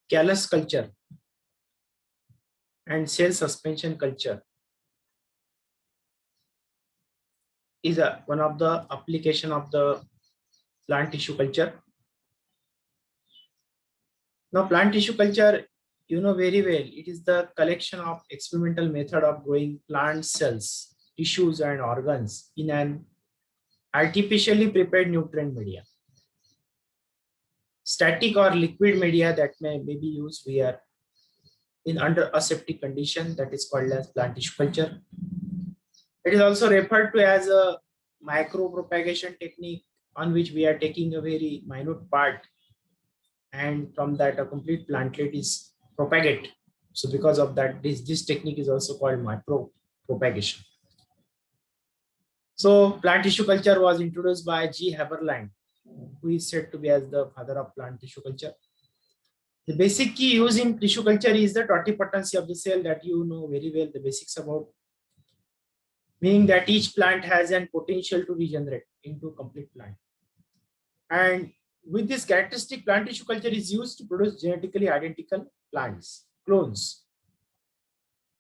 callus culture and cell suspension culture is one of the application of the plant tissue culture. Now, plant tissue culture, you know very well, it is the collection of experimental method of growing plant cells, tissues, and organs in an artificially prepared nutrient media. Static or liquid media that may be used here in under aseptic condition, that is called as plant tissue culture. It is also referred to as a micropropagation technique, on which we are taking a very minute part, and from that a complete plantlet is propagate. So because of that, this technique is also called micropropagation. So plant tissue culture was introduced by G. Haberland, who is said to be as the father of plant tissue culture. The basic key used in tissue culture is the totipotency of the cell, that you know very well the basics about, meaning that each plant has an potential to regenerate into a complete plant. And with this characteristic, plant tissue culture is used to produce genetically identical plants, clones,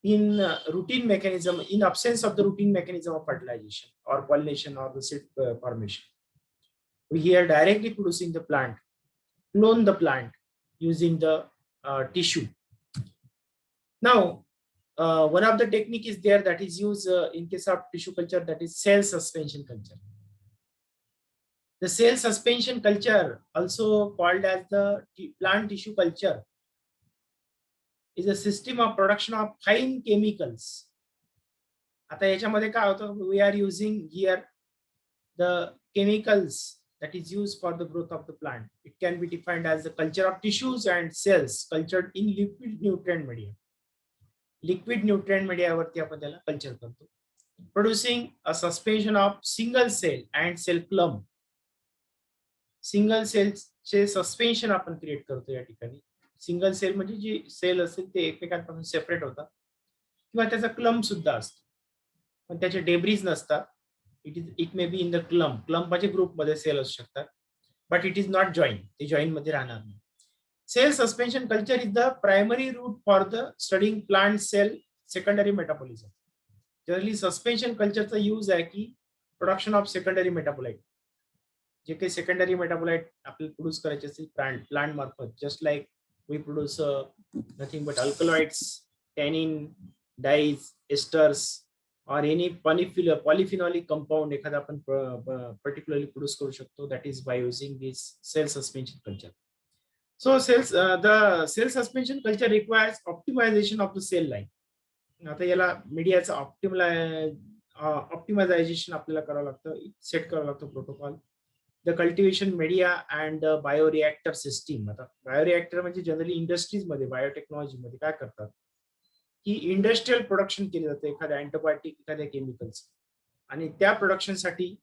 in routine mechanism, in absence of the routine mechanism of fertilization or pollination or the seed formation. We are directly producing the plant, clone the plant using the tissue. Now, one of the technique is there that is used in case of tissue culture, that is cell suspension culture. The cell suspension culture, also called as the plant tissue culture, is a system of production of fine chemicals. आता याच्यामध्ये काय होतं, we are using here the chemicals that is used for the growth of the plant. It can be defined as the culture of tissues and cells cultured in liquid nutrient media. Liquid nutrient media वरती आपण त्याला culture करतो, producing a suspension of single cell and cell clump. Single सेलचे suspension आपण create करतो या ठिकाणी. Single sale म्हणजे जी सेल असेल ते एकमेकांपासून सेपरेट होतात, किंवा त्याचा क्लम्प सुद्धा असतो, पण त्याचे डेब्रीज नसतात. It may be in the क्लम्पाच्या ग्रुपमध्ये सेल असू शकतात, but it is not join, ते जॉईन मध्ये राहणार नाही. Cell suspension culture is the primary route for the studying plant cell secondary metabolism. Generally suspension कल्चरचा यूज आहे की प्रोडक्शन ऑफ सेकंडरी मेटाबोलाइट, जे काही सेकंडरी मेटाबोलाइट आपल्याला प्रोड्यूस करायचे असतील प्लांट मार्फत, just like we produce nothing but alkaloids, tannin, dyes, esters or any polyphenolic compound एखादा आपण पर्टिक्युलरली प्रोड्यूस करू शकतो, that is by using this cell suspension culture. So the cell suspension culture requires optimization of the cell line. आता याला मीडियाचं optimisation आपल्याला करावं लागतं, सेट करावं लागतं protocol. The cultivation media and the bioreactor system. आता बायोरिएक्टर म्हणजे जनरली इंडस्ट्रीजमध्ये बायोटेक्नॉलॉजीमध्ये काय करतात की इंडस्ट्रियल प्रोडक्शन केले जातं एखाद्या अँटीबायोटिक, एखाद्या केमिकल्स, आणि त्या प्रोडक्शनसाठी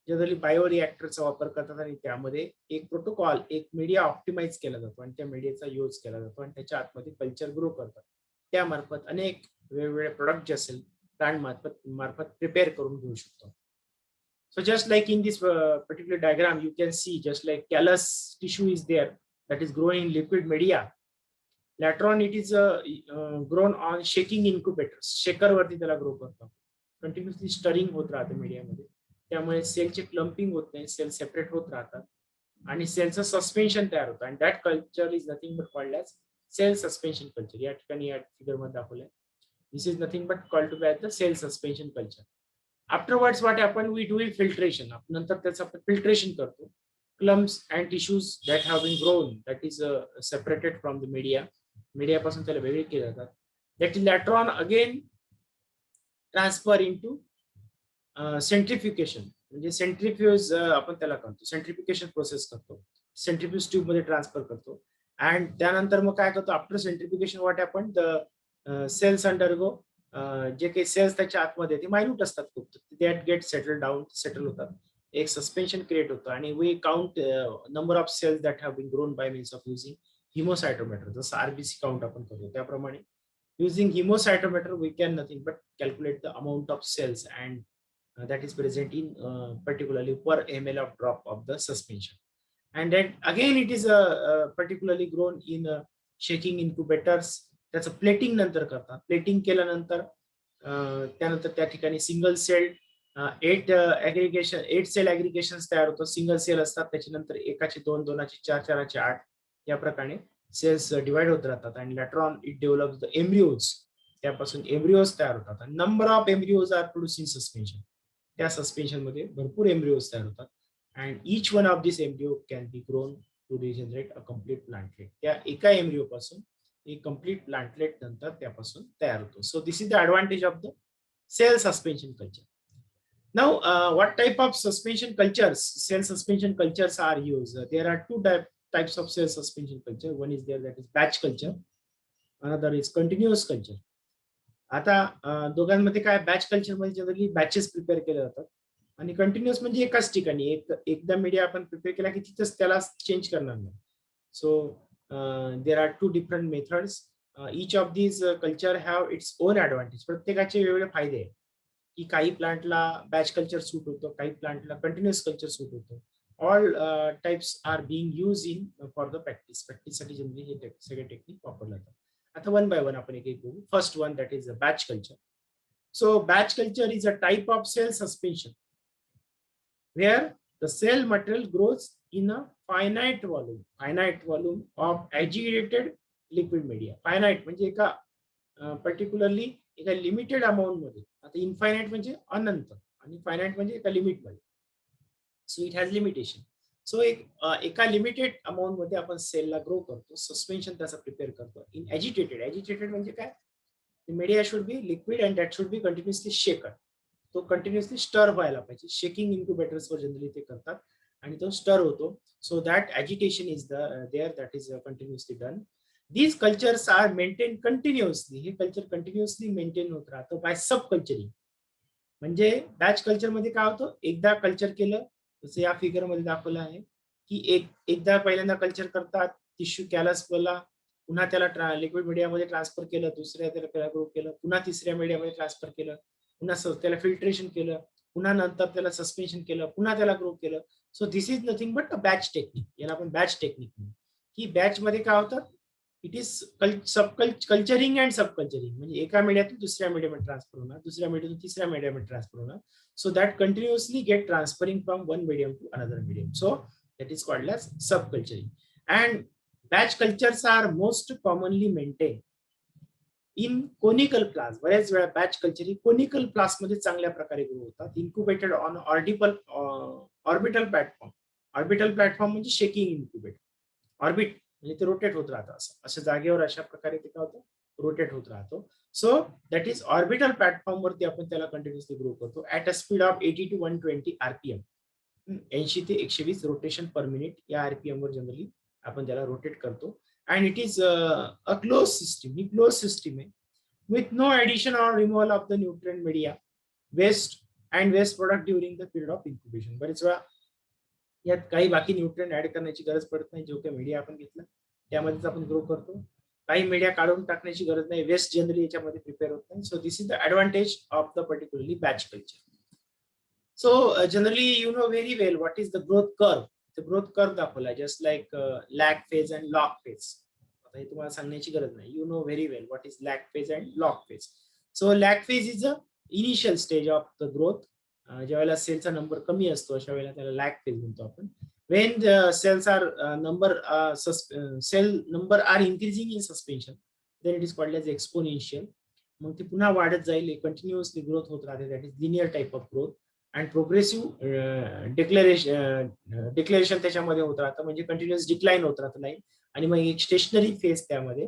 जनरली बायोरिएक्टरचा वापर करतात, आणि त्यामध्ये एक प्रोटोकॉल, एक मीडिया ऑप्टिमाइज केला जातो आणि त्या मीडियाचा यूज केला जातो, आणि त्याच्या आतमध्ये कल्चर ग्रो करतात. त्यामार्फत अनेक वेगवेगळे प्रोडक्ट जे असेल प्लांट मार्फत प्रिपेअर करून घेऊ शकतो. So just like in this particular diagram, you can see just like callus tissue is there that is growing in liquid media. Later on, it is grown on shaking incubators. Shaker वरती त्याला grow करतो. Continuously stirring होत राहते मीडियामध्ये. त्यामुळे सेलचे clumping होत नाही, सेल सेपरेट होत राहतात आणि सेलचं सस्पेन्शन तयार होतं. And that culture is nothing but called as cell suspension culture. या ठिकाणी या फिगरमध्ये दाखवलंय. This is nothing but called to be as the cell suspension culture. Afterwards what happen, we do filtration. आपण नंतर त्याचं आपण फिल्ट्रेशन करतो. Clumps and tissues that have been grown, that is separated from the media. मीडियापासून त्याला वेगळे केले जातात. That is later on again transfer into सेंट्रिफ्युगेशन. म्हणजे सेंट्रिफ्यूज आपण त्याला करतो, सेंट्रिफ्युगेशन प्रोसेस करतो, सेंट्रिफ्यूज ट्यूब मध्ये ट्रान्सफर करतो. अँड त्यानंतर मग काय करतो, after centrifugation what happen, the cells undergo, जे काही सेल्स त्याच्या आतमध्ये ते मायन्यूट असतात खूप, that get settle down, settle होतात, एक सस्पेन्शन क्रिएट होतं. आणि we count number of cells that have been grown by means of using haemocytometer. जसं आरबीसी काउंट आपण करतो त्याप्रमाणे using hemocytometer we can nothing but calculate the amount of cells, and that is present in particularly per ml of drop of the suspension. And then again it is particularly grown in shaking incubators, त्याचं plating नंतर करतात. Plating केल्यानंतर त्यानंतर त्या ठिकाणी single sale 8 sale ऍग्रिगेशन तयार होतो. Single sale असतात, त्याच्यानंतर एकाचे 2, 2चे 4, 4चे 8 या प्रकारे सेल्स डिवाइड होत राहतात. आणि later on it develop the embryos, त्यापासून एम्ब्रिओज तयार होतात. आणि number of embryos are produce in suspension, त्या सस्पेन्शन मध्ये भरपूर एम्ब्रिओज तयार होतात. And each one of this embryo can be grown to regenerate a complete plantlet. त्या एका एम्ब्रिओ पासून एक कम्प्लीट प्लांटलेट नंतर त्यापासून तयार होतो. So this is the advantage of the cell suspension culture. Now, what type of suspension cultures, cell suspension cultures are used? There are two types of cell suspension culture. One is there, that is batch culture. Another is continuous culture. आता दोघांमध्ये काय, batch culture मध्ये generally batches prepare केले जातात आणि continuous म्हणजे एकाच ठिकाणी एकदा मीडिया आपण प्रिपेअर केला की तिथंच त्याला चेंज करणार नाही. So there are two different methods. Each of these culture have its own advantage. प्रत्येकाचे वेगवेगळे फायदे आहेत की काही प्लांटला बॅच कल्चर सूट होतं, काही प्लांटला कंटिन्युअस कल्चर सूट होतं. All types are being use in for the प्रॅक्टिससाठी जनरली हे सगळे टेक्निक वापरले जातात. आता वन बाय वन आपण एक एक बघू. First one, that is batch culture. So batch culture is a type of cell suspension where the cell material grows in a finite volume of agitated liquid media. Finite म्हणजे एका particularly एका limited amount मध्ये. आता infinite म्हणजे अनंत आणि finite म्हणजे एका limit मध्ये. So it has limitation. So एका लिमिटेड अमाऊंट मध्ये आपण सेलला ग्रो करतो, सस्पेन्शन त्याचा प्रिपेअर करतो. इन ऍजिटेटेड म्हणजे काय, media should be liquid and that should be continuously shaken. तो कंटिन्युअसली स्टर व्हायला पाहिजे. शेकिंग इन्क्युबेटर्स वर जनरली ते करतात आणि तो स्टर होतो. So that agitation is there, that is continuously done. These cultures are maintain continuously. हे कल्चर कंटिन्युअसली मेंटेन होत राहतं बाय सब कल्चरिंग. म्हणजे बॅच कल्चर मध्ये काय होतं, एकदा कल्चर केलं, जसं या फिगर मध्ये दाखवलं आहे की एकदा पहिल्यांदा कल्चर करतात, टिश्यू कॅलसला, पुन्हा त्याला लिक्विड मीडियामध्ये ट्रान्सफर केलं, दुसऱ्या त्याला ग्रो केलं, पुन्हा तिसऱ्या मीडियामध्ये ट्रान्सफर केलं, पुन्हा त्याला फिल्ट्रेशन केलं, पुन्हा नंतर त्याला सस्पेन्शन केलं, पुन्हा त्याला ग्रो केलं. So this is nothing but a batch technique. याला आपण बॅच टेक्निक म्हणू. की बॅच मध्ये काय होतं, it is culturing and sub culturing. म्हणजे एका मीडियातून दुसऱ्या मीडियामध्ये ट्रान्सफर होणार, दुसऱ्या मीडियातून तिसऱ्या मीडियामध्ये ट्रान्सफर होणार. So that continuously get transferring from one medium to another medium. So that is called as sub culturing. And batch cultures are most commonly maintain in conical flask. बऱ्याच वेळा बॅच कल्चर ही conical flask मध्ये चांगल्या प्रकारे grow होतात. Incubated on orbital platform. Orbital platform म्हणजे shaking incubator. Orbit म्हणजे ते रोटेट होत राहतं, अशा जागेवर अशा प्रकारे ते काय होतं, रोटेट होत राहतो. So that is orbital platform वरती आपण त्याला कंटिन्युअसली ग्रो करतो at a speed of 80 to 120 RPM. 80 ते 120 रोटेशन पर मिनिट या RPM वर जनरली आपण त्याला रोटेट करतो. And it is a close system. ही क्लोज सिस्टीम आहे with no addition or removal of the nutrient media, waste and waste product during the period of incubation. बरेच वेळा यात काही बाकी न्यूट्रिएंट ऍड करण्याची गरज पडत नाही. जो काही मीडिया आपण घेतला त्यामध्येच आपण ग्रो करतो. काही मीडिया काढून टाकण्याची गरज नाही. वेस्ट जनरली याच्यामध्ये प्रिपेअर होत नाही. So this is the advantage of the particularly batch culture. So generally you know very well what is the growth curve. Growth curve दाखवला, just like lag phase and log phase. आता हे तुम्हाला सांगण्याची गरज नाही. You know very well what is lag phase and log phase. So lag phase is a initial stage of the growth. ज्यावेळेला सेलचा number कमी असतो अशा वेळेला त्याला लॅग फेज म्हणतो आपण. when the cells are cell number are increasing in suspension, then it is called as exponential. मग ते पुन्हा वाढत जाईल, कंटिन्युअसली ग्रोथ होत राहते. That is linear type of growth. And progressive declaration त्याच्यामध्ये होत राहतं, म्हणजे कंटिन्युअस डिक्लाइन होत राहतं लाईन. आणि मग एक स्टेशनरी फेज त्यामध्ये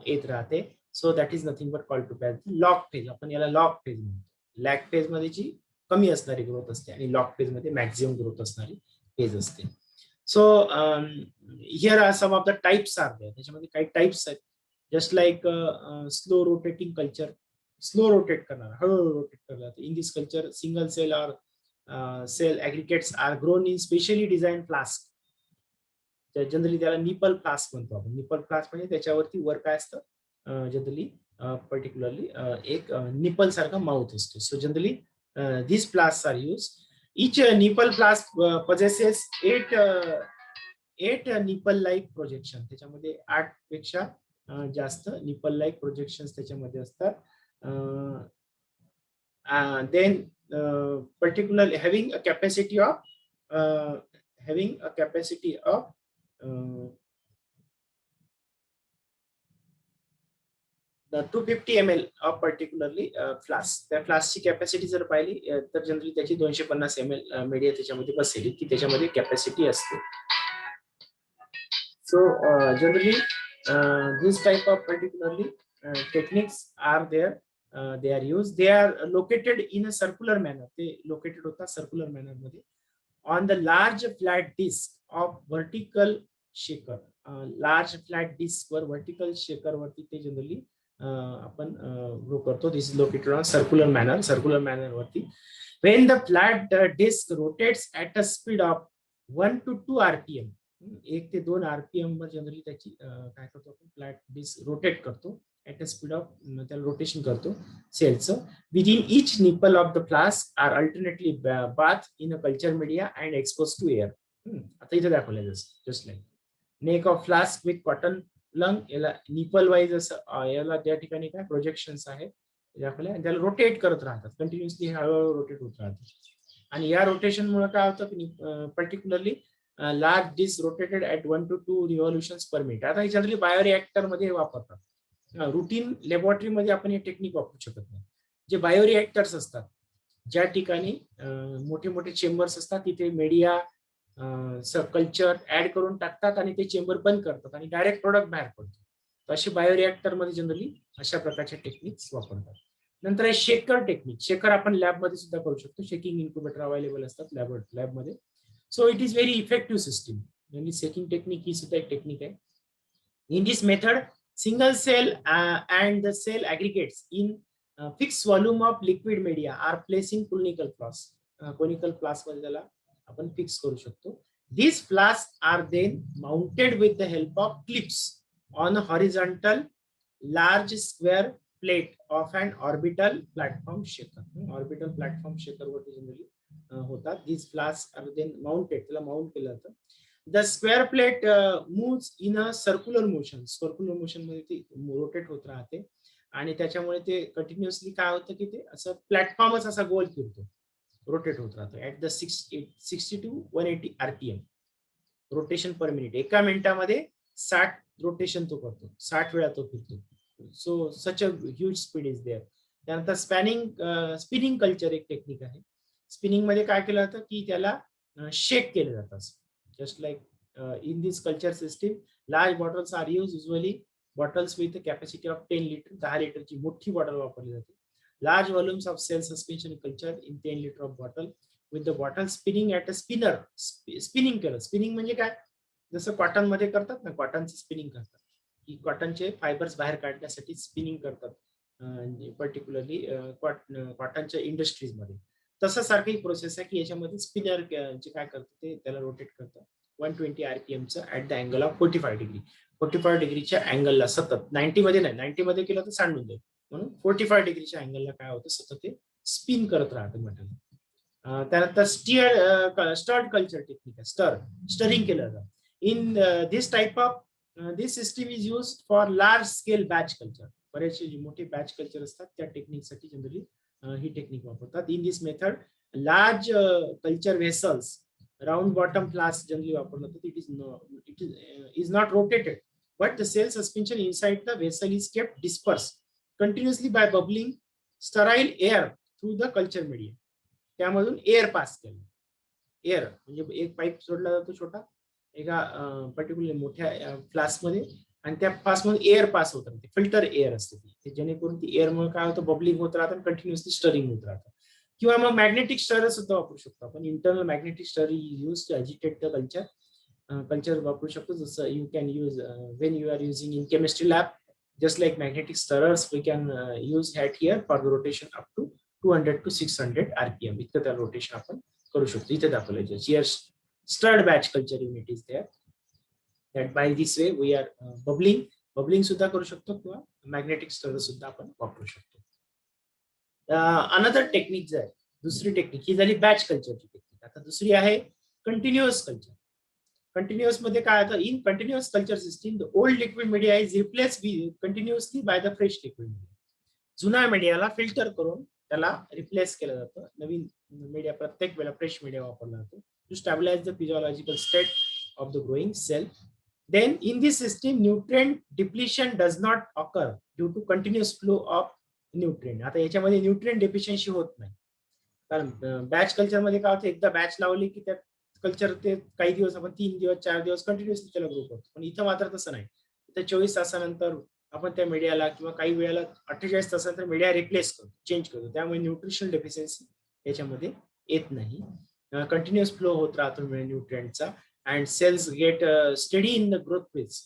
येत राहते. So that is nothing but called to batch log phase. आपण याला लॉग फेज म्हणतो. लॅग फेज मध्ये जी कमी असणारी ग्रोथ असते आणि लॉग फेज मध्ये मॅक्झिमम ग्रोथ असणारी फेज असते. So here are some of the types are there. त्याच्यामध्ये काही टाइप्स आहेत. Just like slow rotating culture. Slow rotate करणार, हळूहळू रोटेट करणार. In this culture single cell or cell aggregates are grown in specially design flask. Generally त्याला nipple flask म्हणतो आपण. Nipple flask म्हणजे त्याच्यावरती वर काय असतं, जनरली पर्टिक्युलरली एक निपल सारखा माउथ असतो. So generally these flasks are used. Each nipple flask possesses 8 nipple like projection, त्याच्यामध्ये 8 पेक्षा जास्त निपल लाईक प्रोजेक्शन त्याच्यामध्ये असतात. Then particularly having a capacity of uh, the 250 ml of particularly flask. त्या फ्लास्कची capacity जर पाहिली तर जनरली त्याची 250 ml मीडिया त्याच्यामध्ये बसेल की त्याच्यामध्ये कॅपॅसिटी असते. So generally this type of particularly techniques are there. They are used. They are located in a circular manner. They located होता circular manner मध्ये on the large flat disc of vertical shaker. Large flat disc वर vertical shaker वरती ते generally आपण grow करतो. This is located on circular manner वरती. When the flat disc rotates at a speed of 1 to 2 rpm, 1 ते 2 rpm वर generally त्याची काय करतो आपण फ्लॅट डिस्क रोटेट करतो ऍट अ स्पीड ऑफ, त्याला रोटेशन करतो सेलचं. Within each nipple of the flask are alternately bath in a culture media and expose to air. आता इथे दाखवलं just like neck of flask with cotton lung, याला nipple wise असं याला त्या ठिकाणी काय प्रोजेक्शन्स आहेत दाखवले आणि त्याला रोटेट करत राहतात कंटिन्युअसली, हळूहळू रोटेट होत राहतात. आणि या रोटेशनमुळे काय होतं की particularly large disc rotated at 1 to 2 revolutions per minute. आता हे जनरली बायोरिएक्टर मध्ये वापरतात. रुटीन लॅबोरेटरी मध्ये आपण हे टेक्निक वापरू शकत नाही. जे बायोरिएक्टर्स असतात ज्या ठिकाणी मोठे मोठे चेंबर्स असतात तिथे मीडिया कल्चर ऍड करून टाकतात आणि ते चेंबर बंद करतात आणि डायरेक्ट प्रोडक्ट बाहेर पडतो. तर असे बायोरिएक्टर मध्ये जनरली अशा प्रकारचे टेक्निक्स वापरतात. नंतर आहे शेकर टेक्निक. शेकर आपण लॅबमध्ये सुद्धा करू शकतो. शेकिंग इन्क्युबेटर अवेलेबल असतात लॅबमध्ये. So it is very effective system. Mainly shaking technique is a technique. In this method, single cell and the cell aggregates in fixed volume of liquid media are placed in conical flask. Conical flask मध्ये त्याला आपण fix करू शकतो. These flasks are then mounted with the help of clips on a horizontal large square plate of an orbital platform shaker. Orbital platform shaker वरती generally होतात. These flasks are then mounted, त्याला mount केलं जातं. The square plate moves in a circular motion. Circular motion मध्ये ती rotate होत राहते आणि त्याच्यामुळे ते कंटिन्युअसली काय होतं की ते असं प्लॅटफॉर्मच असा गोल फिरतो, रोटेट होत राहतो at the 60 to 180 rpm rotation per minute. एका मिनिटामध्ये 60 रोटेशन तो करतो, 60 वेळा तो फिरतो. So such a huge speed is there. त्यानंतर स्पिनिंग कल्चर एक टेक्निक आहे. स्पिनिंग मध्ये काय केलं जातं की त्याला शेक केलं जातं. Just like in this culture system large bottles are use, usually bottles with capacity of 10 litre, 10 लिटरची मोठी बॉटल वापरली जाते. Large volumes of cell suspension culture in 10 litre of bottle with the bottle spinning at a spinner. Spinning केलं. Spinning म्हणजे काय, जसं cotton मध्ये करतात ना, कॉटनचं स्पिनिंग करतात की कॉटनचे फायबर्स बाहेर काढण्यासाठी स्पिनिंग करतात पर्टिक्युलरली कॉटनच्या इंडस्ट्रीज मध्ये. तसं सारखी प्रोसेस आहे की याच्यामध्ये स्पिनर जे काय करतं ते त्याला रोटेट करतं 120 rpm चं at the angle of 45 degree. 45 डिग्रीच्या अँगलला सतत, 90 मध्ये नाही, 90 मध्ये केलं तर सांडून जाईल, म्हणून 45 डिग्रीच्या अँगलला काय होतं सतत ते स्पिन करत राहतं मेटल. त्यानंतर स्टर्ड कल्चर टेक्निक आहे. स्टरिंग केलं जातं. In this type of this system is use for large scale batch culture. बरेचसे जे मोठे बॅच कल्चर असतात त्या टेक्निकसाठी जनरली ही टेक्निक वापरतात. In this method large culture vessels round bottom flask generally वापरलं जातं. It is not rotated but the cell suspension inside the vessel is kept dispersed continuously by bubbling sterile air through the culture medium. त्यामधून air pass केलं. Air म्हणजे एक pipe सोडला जातो छोटा एका पर्टिक्युलर मोठ्या फ्लास्क मध्ये आणि त्या फ्लास्क मध्ये एअर पास होत राहते. फिल्टर एअर असते ती, जेणेकरून ती एअर मुळे काय होतं, बबलिंग होत राहतं, कंटिन्युअसली स्टरिंग होत राहतं. किंवा मग मॅग्नेटिक स्टरर सुद्धा वापरू शकतो आपण. Internal magnetic stir use to agitate the culture वापरू शकतो. जसं you can use when you are using in chemistry lab, just like magnetic stirrers we can use that here for the rotation up to 200 to 600 rpm इतकं त्या rotation आपण करू शकतो. इथे दाखवलं here stirred batch culture unit is there that by this way we are bubbling सुद्धा करू शकतो किंवा मॅग्नेटिक स्टर सुद्धा आपण वापरू शकतो. अनदर टेक्निक जे आहे, दुसरी टेक्निक ही झाली बॅच कल्चरची टेक्निक. आता दुसरी आहे कंटिन्युअस कल्चर. कंटिन्युअस मध्ये काय होतं, in continuous culture system the old liquid media is replace continuously by the fresh liquid media. जुन्या मीडियाला फिल्टर करून त्याला रिप्लेस केलं जातं, नवीन मीडिया प्रत्येक वेळेला फ्रेश मीडिया वापरला जातो to stabilise the physiological state of the growing cell. Then in this system, nutrient depletion does not occur due to continuous flow of nutrient. आता याच्यामध्ये न्यूट्रिएंट डेफिशियन्सी होत नाही, कारण बॅच कल्चर मध्ये काय होतं, एकदा बॅच लावली की त्या कल्चर ते काही दिवस आपण 3 दिवस 4 दिवस कंटिन्युअसली त्याला ग्रो करतो. पण इथं मात्र तसं नाही. इथं 24 तासानंतर आपण त्या मीडियाला किंवा काही वेळेला 48 तासानंतर मीडिया रिप्लेस करतो, चेंज करतो. त्यामुळे न्यूट्रिशनल डेफिशियन्सी याच्यामध्ये येत नाही. कंटिन्युअस फ्लो होत राहतो न्यूट्रिएंटचा. And cells get study in the growth phase.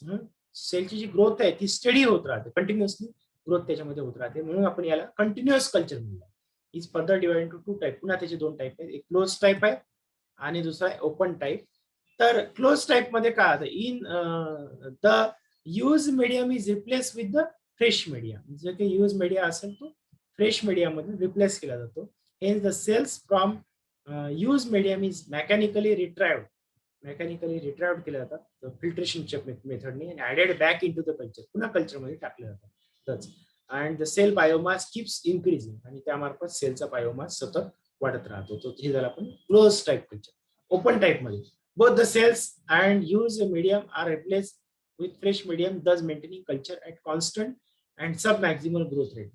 सेलची जी ग्रोथ आहे ती स्टडी होत राहते, कंटिन्युअसली ग्रोथ त्याच्यामध्ये होत राहते, म्हणून आपण याला कंटिन्युअस कल्चर म्हणूया. Is further divide two 2 type. पुन्हा त्याचे 2 टाइप आहेत, एक क्लोज टाइप आहे आणि दुसरा आहे ओपन टाइप. तर क्लोज टाइप मध्ये काय होतं, in the use medium is replace with the fresh media. जे काही यूज मीडिया असेल तो फ्रेश मीडिया मध्ये रिप्लेस केला जातो. Hence the cells from use medium is mechanically retrieved केले जातात फिल्ट्रेशनच्या मेथडने आणि added back in to the culture, पुन्हा कल्चरमध्ये टाकले जातात. And the cell biomass keeps increasing, आणि त्यामार्फत सेलचा बायोमास सतत वाढत राहतो. तो हे झाला आपण close type culture. Open type मध्ये both the cells and use medium are replace with fresh medium, thus maintaining culture at constant and submaximal growth rate.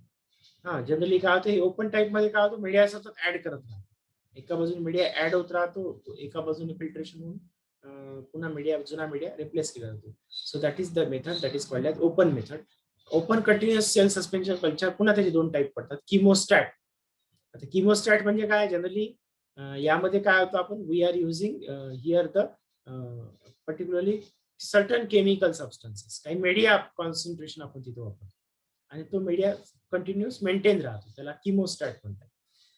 Generally काय होतं, ओपन टाइप मध्ये काय होतं, मीडिया सतत ऍड करत राहतो. एका बाजूने मीडिया ऍड होत राहतो, एका बाजूने फिल्ट्रेशन होऊन पुन्हा जुना मीडिया रिप्लेस केला जातो. So that is the method that is called as open method. Open continuous cell suspension culture, पुन्हा त्याचे 2 टाइप पडतात. किमोस्टॅट. आता किमोस्टॅट म्हणजे काय, जनरली यामध्ये काय होतं, आपण we are using here the particularly certain chemical substances, काही मीडिया कॉन्सन्ट्रेशन आपण तिथे वापरतो आणि तो मीडिया कंटिन्युअस मेंटेन राहतो, त्याला किमोस्टॅट म्हणतात.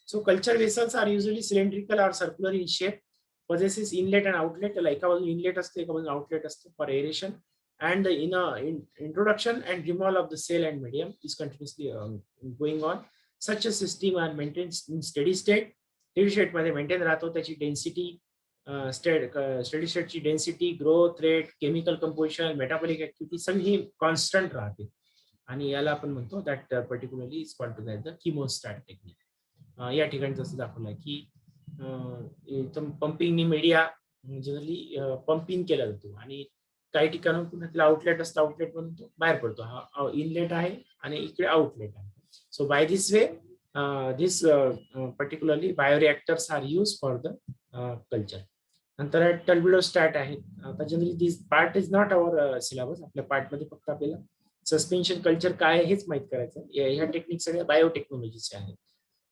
So culture vessels are usually cylindrical or circular in shape, possesses inlet and outlet. त्याला एका बाजूने इनलेट असते, एका बाजूने आउटलेट असते for aeration. And the introduction and removal of the cell and medium is continuously going on. Such a system are maintained in steady state. Steady state मध्ये maintain राहतो, त्याची डेन्सिटी, स्टेडी स्टेटची density, growth rate, chemical composition, metabolic activity सगळी constant राहते, आणि याला आपण म्हणतो that particularly is called to the chemostat technique. या ठिकाणी जसं दाखवलंय की इथं पंपिंगनी मीडिया जनरली पंपिंग केला जातो, आणि काही ठिकाणी पुन्हा त्याला आउटलेट असतं, आउटलेट मधून तो बाहेर पडतो. हा इनलेट आहे आणि इकडे आउटलेट आहे. So by this way this particularly bioreactors are use for the culture. नंतर टर्बिडोस्टॅट आहे. आता generally this part is not our syllabus. आपल्या पार्ट मध्ये फक्त आपल्याला सस्पेन्शन कल्चर काय आहे हेच माहित करायचं. ह्या टेक्निक सगळ्या बायोटेक्नॉलॉजीचे आहेत.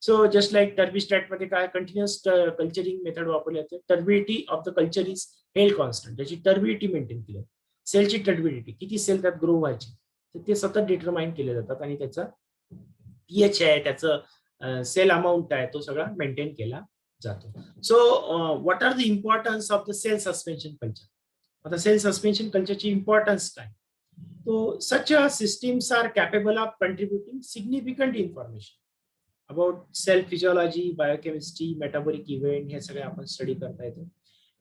सो जस्ट लाईक टर्बिस्टॅट मध्ये काय, कंटिन्युअस कल्चरिंग मेथड वापरली जाते. Turbidity of the culture is held constant. त्याची टर्बिडिटी मेंटेन केली. सेलची टर्बिडिटी, किती सेल त्यात ग्रो व्हायचे ते सतत डिटरमाइन केले जातात, आणि त्याचा पीएच आहे, त्याचं सेल अमाऊंट आहे, तो सगळा मेंटेन केला जातो. So what are the importance of the cell suspension culture. आता सेल सस्पेन्शन कल्चरची इम्पॉर्टन्स काय, तो such systems are capable of contributing significant information about cell physiology, biochemistry, metabolic event, हे सगळे आपण स्टडी करता येतो.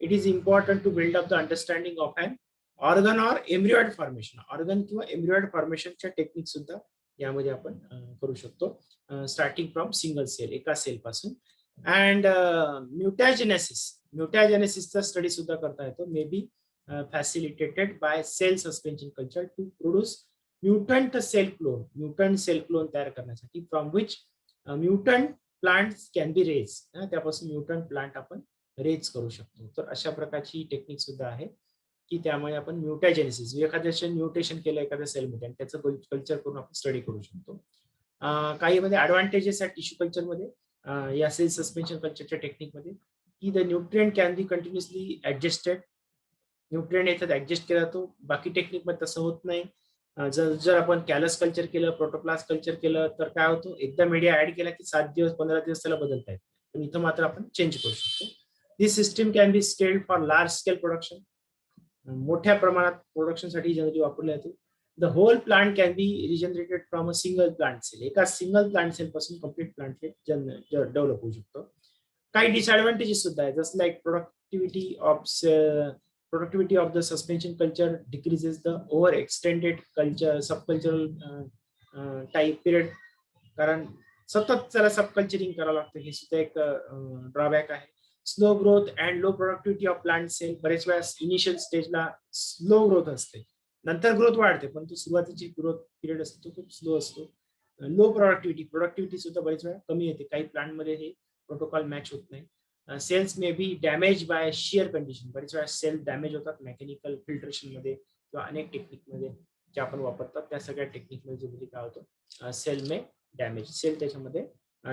It is important to build up the understanding of an organ or embryoid formation. Organ किंवा embryoid फॉर्मेशनच्या technique सुद्धा यामध्ये आपण करू शकतो, स्टार्टिंग फ्रॉम सिंगल सेल, एका सेल पासून. अँड म्युटॅजेनेसिसचा स्टडी सुद्धा करता येतो, may be facilitated by cell suspension culture to produce mutant cell clone तयार करण्यासाठी, from which mutant plants can be raise. त्यापासून म्युटंट प्लांट आपण रेज करू शकतो. तर अशा प्रकारची टेक्निक सुद्धा आहे की त्यामुळे आपण म्युटॅजेनेसिस, एखाद्या म्युटेशन केलं एखाद्या सेलमध्ये, त्याचं कल्चर करून आपण स्टडी करू शकतो. काही मध्ये ऍडव्हान्टेजेस आहेत टिश्यू कल्चरमध्ये या सेल सस्पेन्शन कल्चरच्या टेक्निकमध्ये, की the nutrient can be continuously adjusted. Nutrient येतात ऍडजस्ट केला जातो, बाकी टेक्निकमध्ये तसं होत नाही. जर आपण कॅलस कल्चर केलं, प्रोटोप्लास्ट कल्चर केलं, तर काय होतं, एकदा मीडिया ऍड केला की 7 दिवस 15 दिवस त्याला बदलता येत, पण इथं मात्र आपण चेंज करू शकतो. This system can be scaled for large scale production. मोठ्या प्रमाणात प्रोडक्शनसाठी जनरली वापरले जाते. The whole plant can be regenerated from a single plant cell. एका सिंगल प्लांट सेल पासून कम्प्लीट प्लांट डेव्हलप होऊ शकतो. काही डिसएडव्हान्टेजेस सुद्धा आहे, just like productivity of productivity of the suspension culture decreases the overextended culture subcultural type period, कारण सतत त्याला सबकल्चरिंग करावं लागतं, हे सुद्धा एक ड्रॉबॅक आहे. Slow growth and low productivity of plant cell, बरेच वेळा इनिशियल स्टेजला स्लो ग्रोथ असते, नंतर ग्रोथ वाढते, पण तो सुरुवातीची ग्रोथ पिरियड असतो तो खूप स्लो असतो. लो प्रोडक्टिव्हिटी सुद्धा बरेच वेळा कमी येते, काही प्लांट मध्ये हे प्रोटोकॉल मॅच होत नाही. Cells may be damage by shear condition, बरेच वेळा सेल डॅमेज होतात मेकॅनिकल फिल्ट्रेशन मध्ये किंवा अनेक टेक्निक मध्ये जे आपण वापरतात, त्या सगळ्या टेक्निक मध्ये जनरली काय होतं, सेल मे डॅमेज, सेल त्याच्यामध्ये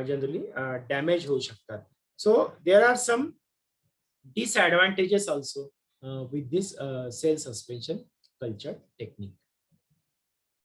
जनरली डॅमेज होऊ शकतात. So there are some disadvantages also with this cell suspension culture technique.